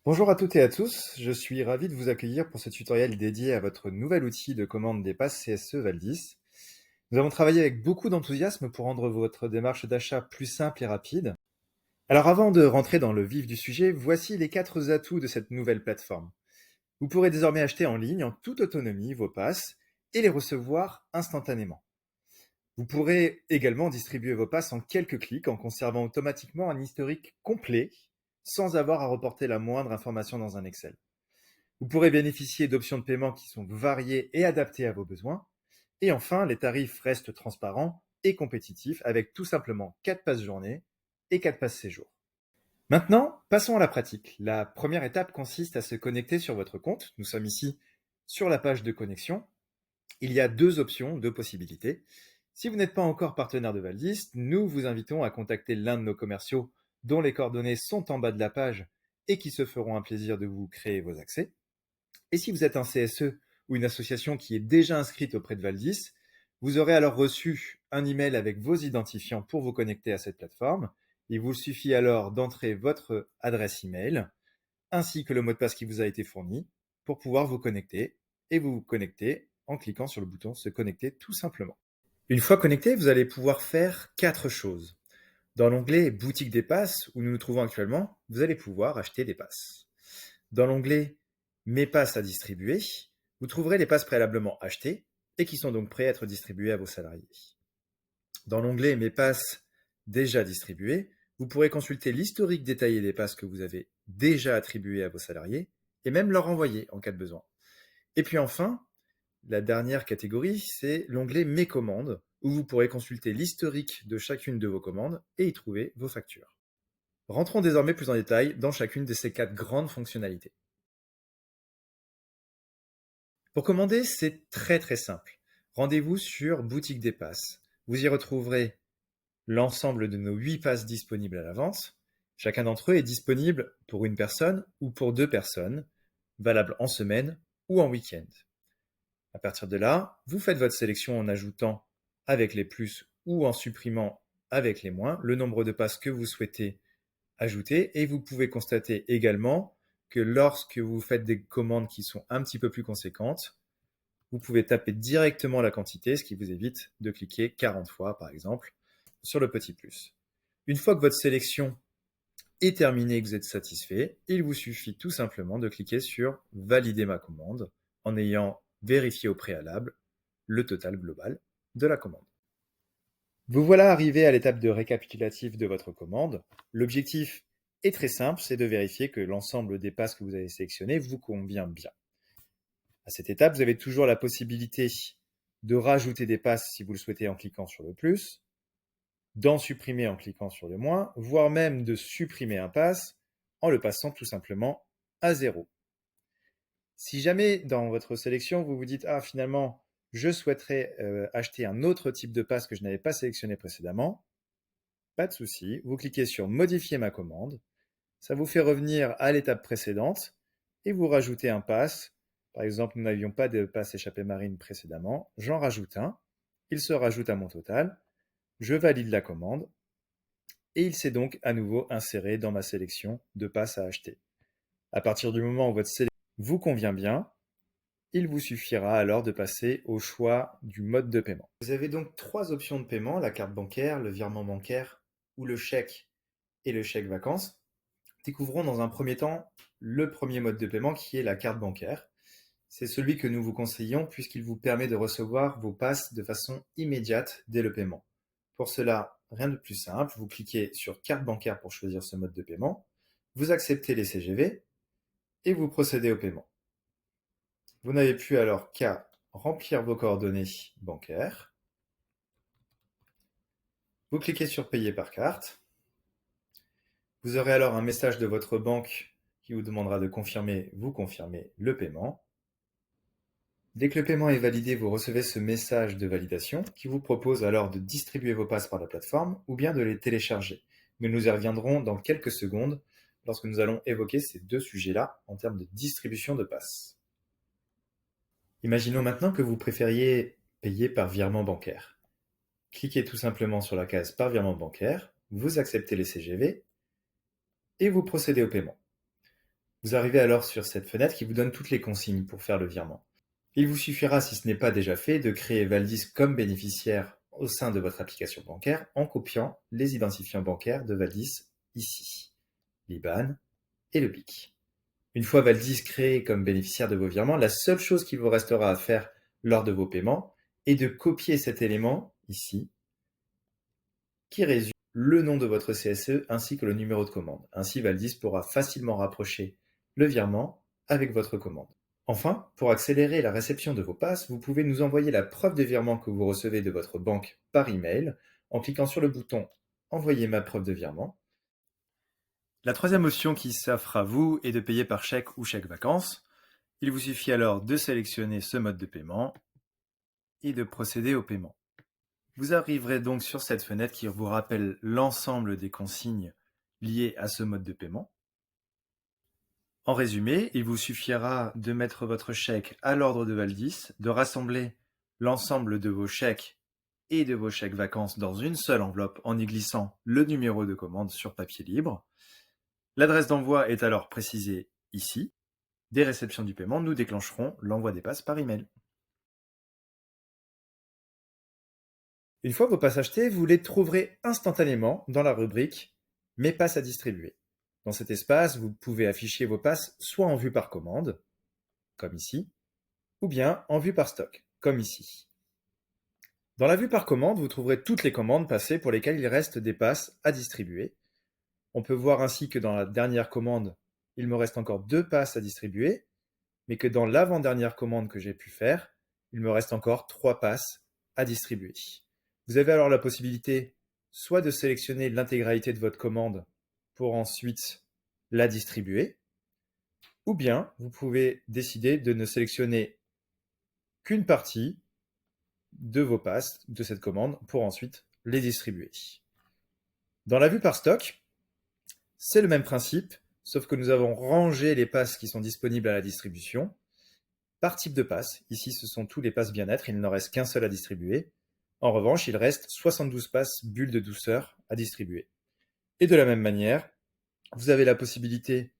Bonjour à toutes et à tous, je suis ravi de vous accueillir pour ce tutoriel dédié à votre nouvel outil de commande des passes CSE Valdis. Nous avons travaillé avec beaucoup d'enthousiasme pour rendre votre démarche d'achat plus simple et rapide. Alors avant de rentrer dans le vif du sujet, voici les 4 atouts de cette nouvelle plateforme. Vous pourrez désormais acheter en ligne en toute autonomie vos passes et les recevoir instantanément. Vous pourrez également distribuer vos passes en quelques clics en conservant automatiquement un historique complet sans avoir à reporter la moindre information dans un Excel. Vous pourrez bénéficier d'options de paiement qui sont variées et adaptées à vos besoins. Et enfin, les tarifs restent transparents et compétitifs avec tout simplement 4 passes journée et 4 passes séjour. Maintenant, passons à la pratique. La première étape consiste à se connecter sur votre compte. Nous sommes ici sur la page de connexion. Il y a 2 options, 2 possibilités. Si vous n'êtes pas encore partenaire de Valdis, nous vous invitons à contacter l'un de nos commerciaux dont les coordonnées sont en bas de la page et qui se feront un plaisir de vous créer vos accès. Et si vous êtes un CSE ou une association qui est déjà inscrite auprès de Valdis, vous aurez alors reçu un email avec vos identifiants pour vous connecter à cette plateforme. Il vous suffit alors d'entrer votre adresse email ainsi que le mot de passe qui vous a été fourni pour pouvoir vous connecter et vous vous connecter en cliquant sur le bouton se connecter tout simplement. Une fois connecté, vous allez pouvoir faire 4 choses. Dans l'onglet boutique des passes où nous nous trouvons actuellement, vous allez pouvoir acheter des passes. Dans l'onglet Mes passes à distribuer, vous trouverez les passes préalablement achetées et qui sont donc prêtes à être distribuées à vos salariés. Dans l'onglet Mes passes déjà distribuées, vous pourrez consulter l'historique détaillé des passes que vous avez déjà attribuées à vos salariés et même leur envoyer en cas de besoin. Et puis enfin, la dernière catégorie, c'est l'onglet Mes commandes, où vous pourrez consulter l'historique de chacune de vos commandes et y trouver vos factures. Rentrons désormais plus en détail dans chacune de ces 4 grandes fonctionnalités. Pour commander, c'est très simple. Rendez-vous sur Boutique des passes. Vous y retrouverez l'ensemble de nos 8 passes disponibles à la vente. Chacun d'entre eux est disponible pour une personne ou pour 2 personnes, valable en semaine ou en week-end. À partir de là, vous faites votre sélection en ajoutant avec les plus ou en supprimant avec les moins le nombre de passes que vous souhaitez ajouter et vous pouvez constater également que lorsque vous faites des commandes qui sont un petit peu plus conséquentes, vous pouvez taper directement la quantité, ce qui vous évite de cliquer 40 fois, par exemple, sur le petit plus. Une fois que votre sélection est terminée et que vous êtes satisfait, il vous suffit tout simplement de cliquer sur Valider ma commande en ayant vérifié au préalable le total global de la commande. Vous voilà arrivé à l'étape de récapitulatif de votre commande. L'objectif est très simple, c'est de vérifier que l'ensemble des passes que vous avez sélectionnées vous convient bien. À cette étape, vous avez toujours la possibilité de rajouter des passes si vous le souhaitez en cliquant sur le plus, d'en supprimer en cliquant sur le moins, voire même de supprimer un pass en le passant tout simplement à 0. Si jamais dans votre sélection, vous vous dites « Ah, finalement, je souhaiterais acheter un autre type de pass que je n'avais pas sélectionné précédemment », pas de souci, vous cliquez sur « Modifier ma commande », ça vous fait revenir à l'étape précédente et vous rajoutez un pass. Par exemple, nous n'avions pas de pass échappée marine précédemment, j'en rajoute un, il se rajoute à mon total, je valide la commande et il s'est donc à nouveau inséré dans ma sélection de passes à acheter. À partir du moment où votre sélection vous convient bien, il vous suffira alors de passer au choix du mode de paiement. Vous avez donc 3 options de paiement, la carte bancaire, le virement bancaire ou le chèque et le chèque vacances. Découvrons dans un premier temps le premier mode de paiement qui est la carte bancaire. C'est celui que nous vous conseillons puisqu'il vous permet de recevoir vos passes de façon immédiate dès le paiement. Pour cela, rien de plus simple, vous cliquez sur carte bancaire pour choisir ce mode de paiement, vous acceptez les CGV et vous procédez au paiement. Vous n'avez plus alors qu'à remplir vos coordonnées bancaires. Vous cliquez sur payer par carte. Vous aurez alors un message de votre banque qui vous demandera de confirmer, vous confirmez le paiement. Dès que le paiement est validé, vous recevez ce message de validation qui vous propose alors de distribuer vos passes par la plateforme ou bien de les télécharger. Mais nous y reviendrons dans quelques secondes lorsque nous allons évoquer ces 2 sujets-là en termes de distribution de passes. Imaginons maintenant que vous préfériez payer par virement bancaire. Cliquez tout simplement sur la case par virement bancaire, vous acceptez les CGV et vous procédez au paiement. Vous arrivez alors sur cette fenêtre qui vous donne toutes les consignes pour faire le virement. Il vous suffira, si ce n'est pas déjà fait, de créer Valdis comme bénéficiaire au sein de votre application bancaire en copiant les identifiants bancaires de Valdis ici, l'IBAN et le BIC. Une fois Valdis créé comme bénéficiaire de vos virements, la seule chose qu'il vous restera à faire lors de vos paiements est de copier cet élément ici qui résume le nom de votre CSE ainsi que le numéro de commande. Ainsi, Valdis pourra facilement rapprocher le virement avec votre commande. Enfin, pour accélérer la réception de vos passes, vous pouvez nous envoyer la preuve de virement que vous recevez de votre banque par email en cliquant sur le bouton « Envoyer ma preuve de virement ». La troisième option qui s'offre à vous est de payer par chèque ou chèque vacances. Il vous suffit alors de sélectionner ce mode de paiement et de procéder au paiement. Vous arriverez donc sur cette fenêtre qui vous rappelle l'ensemble des consignes liées à ce mode de paiement. En résumé, il vous suffira de mettre votre chèque à l'ordre de Valdis, de rassembler l'ensemble de vos chèques et de vos chèques vacances dans une seule enveloppe en y glissant le numéro de commande sur papier libre. L'adresse d'envoi est alors précisée ici. Dès réception du paiement, nous déclencherons l'envoi des passes par email. Une fois vos passes achetées, vous les trouverez instantanément dans la rubrique « Mes passes à distribuer ». Dans cet espace, vous pouvez afficher vos passes soit en vue par commande, comme ici, ou bien en vue par stock, comme ici. Dans la vue par commande, vous trouverez toutes les commandes passées pour lesquelles il reste des passes à distribuer. On peut voir ainsi que dans la dernière commande, il me reste encore 2 passes à distribuer, mais que dans l'avant-dernière commande que j'ai pu faire, il me reste encore 3 passes à distribuer. Vous avez alors la possibilité soit de sélectionner l'intégralité de votre commande pour ensuite la distribuer, ou bien vous pouvez décider de ne sélectionner qu'une partie de vos passes de cette commande pour ensuite les distribuer. Dans la vue par stock, c'est le même principe, sauf que nous avons rangé les passes qui sont disponibles à la distribution par type de passe. Ici, ce sont tous les passes bien-être, il n'en reste qu'un seul à distribuer. En revanche, il reste 72 passes bulles de douceur à distribuer. Et de la même manière, vous avez la possibilité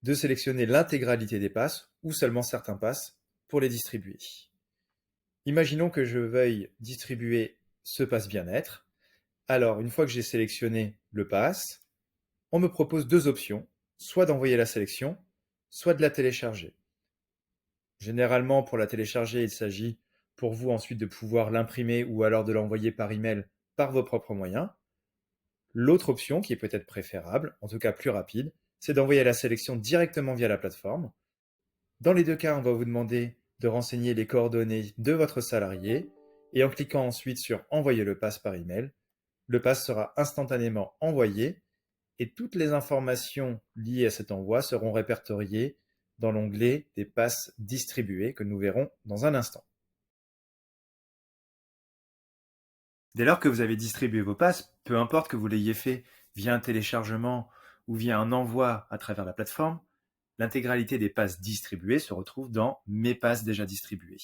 de sélectionner l'intégralité des passes ou seulement certains passes pour les distribuer. Imaginons que je veuille distribuer ce pass bien-être. Alors, une fois que j'ai sélectionné le pass, on me propose 2 options, soit d'envoyer la sélection, soit de la télécharger. Généralement, pour la télécharger, il s'agit pour vous ensuite de pouvoir l'imprimer ou alors de l'envoyer par email par vos propres moyens. L'autre option, qui est peut-être préférable, en tout cas plus rapide, c'est d'envoyer la sélection directement via la plateforme. Dans les 2 cas, on va vous demander de renseigner les coordonnées de votre salarié et en cliquant ensuite sur « Envoyer le pass par email », le pass sera instantanément envoyé et toutes les informations liées à cet envoi seront répertoriées dans l'onglet des passes distribuées que nous verrons dans un instant. Dès lors que vous avez distribué vos passes, peu importe que vous l'ayez fait via un téléchargement ou via un envoi à travers la plateforme, l'intégralité des passes distribuées se retrouve dans « Mes passes déjà distribuées ».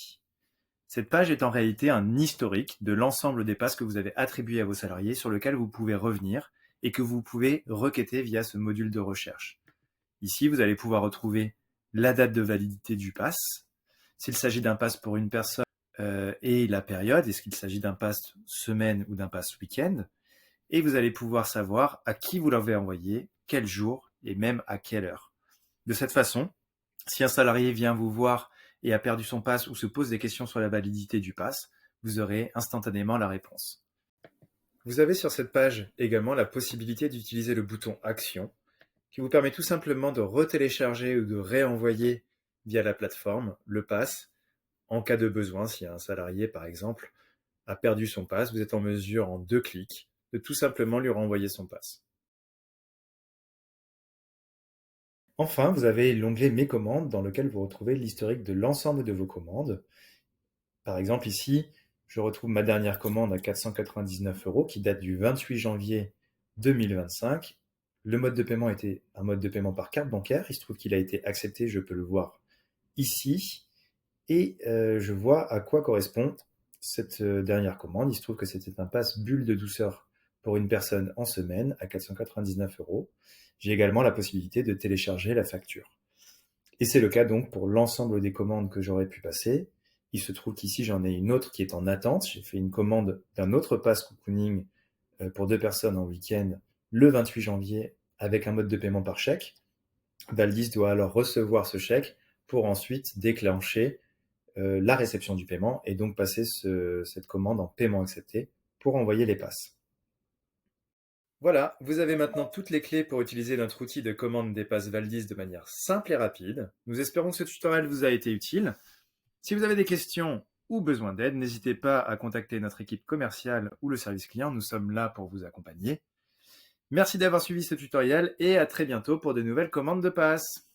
Cette page est en réalité un historique de l'ensemble des passes que vous avez attribuées à vos salariés sur lequel vous pouvez revenir et que vous pouvez requêter via ce module de recherche. Ici, vous allez pouvoir retrouver la date de validité du pass, s'il s'agit d'un pass pour une personne et la période, est-ce qu'il s'agit d'un pass semaine ou d'un pass week-end, et vous allez pouvoir savoir à qui vous l'avez envoyé, quel jour et même à quelle heure. De cette façon, si un salarié vient vous voir et a perdu son pass ou se pose des questions sur la validité du pass, vous aurez instantanément la réponse. Vous avez sur cette page également la possibilité d'utiliser le bouton Action, qui vous permet tout simplement de retélécharger ou de réenvoyer via la plateforme le pass en cas de besoin. Si un salarié, par exemple, a perdu son pass, vous êtes en mesure, en 2 clics, de tout simplement lui renvoyer son pass. Enfin, vous avez l'onglet Mes commandes dans lequel vous retrouvez l'historique de l'ensemble de vos commandes. Par exemple, ici, je retrouve ma dernière commande à 499 € qui date du 28 janvier 2025. Le mode de paiement était un mode de paiement par carte bancaire. Il se trouve qu'il a été accepté, je peux le voir ici. Et je vois à quoi correspond cette dernière commande. Il se trouve que c'était un pass bulle de douceur pour une personne en semaine à 499 €. J'ai également la possibilité de télécharger la facture. Et c'est le cas donc pour l'ensemble des commandes que j'aurais pu passer. Il se trouve qu'ici, j'en ai une autre qui est en attente. J'ai fait une commande d'un autre pass cocooning pour 2 personnes en week-end le 28 janvier avec un mode de paiement par chèque. Valdis doit alors recevoir ce chèque pour ensuite déclencher la réception du paiement et donc passer cette commande en paiement accepté pour envoyer les passes. Voilà, vous avez maintenant toutes les clés pour utiliser notre outil de commande des passes Valdis de manière simple et rapide. Nous espérons que ce tutoriel vous a été utile. Si vous avez des questions ou besoin d'aide, n'hésitez pas à contacter notre équipe commerciale ou le service client, nous sommes là pour vous accompagner. Merci d'avoir suivi ce tutoriel et à très bientôt pour de nouvelles commandes de passes.